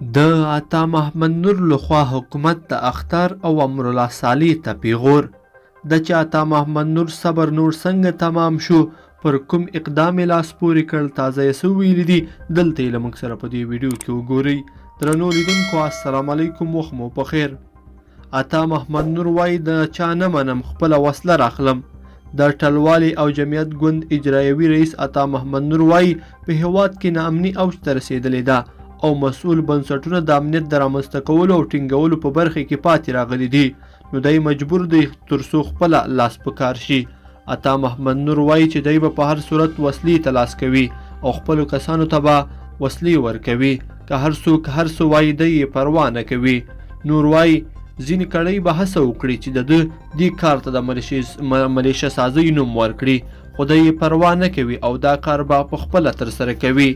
د عطا محمد نور لخوا حکومت د اختر او امرالله صالح ته پیغور د چې عطا محمد نور صبر نور څنګه تمام شو، پر کوم اقدام یې لاس پورې کړ، تازه یې څه ویلي دي، دلته یې له موږ سره په دې ویډیو کې وګورئ. درنو لیدونکو السلام علیکم، وخت مو په خیر. عطا محمد نور وایي د چا نه منم خپله وسله راخلم. د ټلوالې او جمعیت ګوند اجرایوي رئیس عطا محمد نور وایي په هیواد کې ناامني اوج ته رسېدلې ده او مسؤل بنسټونه د امنیت د رامنځته کولو او ټینګولو په برخه کې پاتې راغلي دي، نو دی مجبور دی ترڅو خپله لاس په کار شي. عطا محمد نور وایي چې دی به په هر صورت وسلې ته لاس کوي او خپلو کسانو ته به وسلې ورکوي، که هر څوک هر څه وایي دی یې پروا نه کوي. نور وایي ځینې کړۍ به هڅه وکړي چې د ده دې کار ته د ملیشه سازۍ نوم ورکړي، خو دی یې پروا نه کوي او دا کار به په خپله ترسره کوي.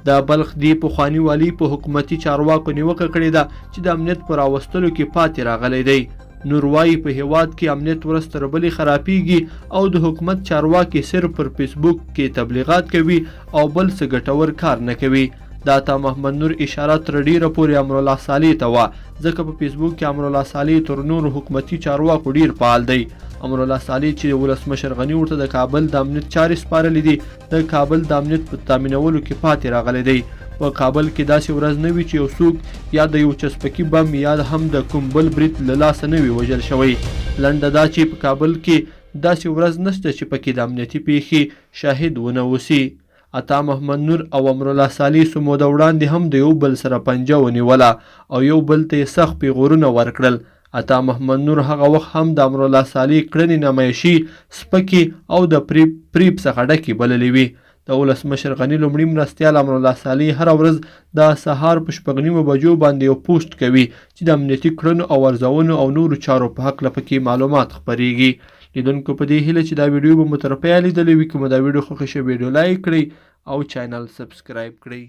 د بلخ دی پخواني والي په حکومتي چارواکو نیوکه کړې ده چې د امنیت په راوستلو کې پاتې راغلی دی. نور وایي په هیواد کې امنیت ورځ تر بلې خرابیږي او د حکومت چارواکي صرف پر فیسبوک کې تبلیغات کوي او بل څه ګټور کار نه کوي. د عطا محمد نور اشاره تر ډیره پورې امرالله صالح ته وه، ځکه په فیسبوک کې امرالله صالح تر نورو حکومتي چارواکو ډیر فعال دی. امرالله صالح چې ولسمشر غني ورته د کابل د امنیت چارې سپارلې دي، د کابل د امنیت په تامینولو کې پاتې راغلی دی. په کابل کې داسې ورځ نه وي چې یو څوک یا د یو چسپکي بم یا هم د کوم بل برید له لاسه نه وي وژل شوی. لنډه دا چې په کابل کې داسې ورځ نشته چې پکې د امنیتي پیښې شاهد ونه اوسي. عطا محمد نور او امرالله صالح څو موده وړاندې هم د یو بل سره پنجه ونیوله او یو بل ته یې سخت پیغورونه ورکړل. عطا محمد نور هغه وخت هم د امرالله صالح کړنې نمایشي، سپکې او د فریب څخه ډکې بللې وي. د ولسمشر غني لومړي مرستیال امرالله صالح هره ورځ د سهار په 6:30 بجو باندې یو پوسټ کوي چې د امنیتي کړنو او ارزونو او نورو چارو په هکله پکې معلومات خپریږي. لیدونکو په دې هیله چې دا ویډیو به مو تر پایه لیدلې وي. که مو دا ویډیو خوښه شوې ویډیو لایک کړئ او چینل سبسکرایب کړئ.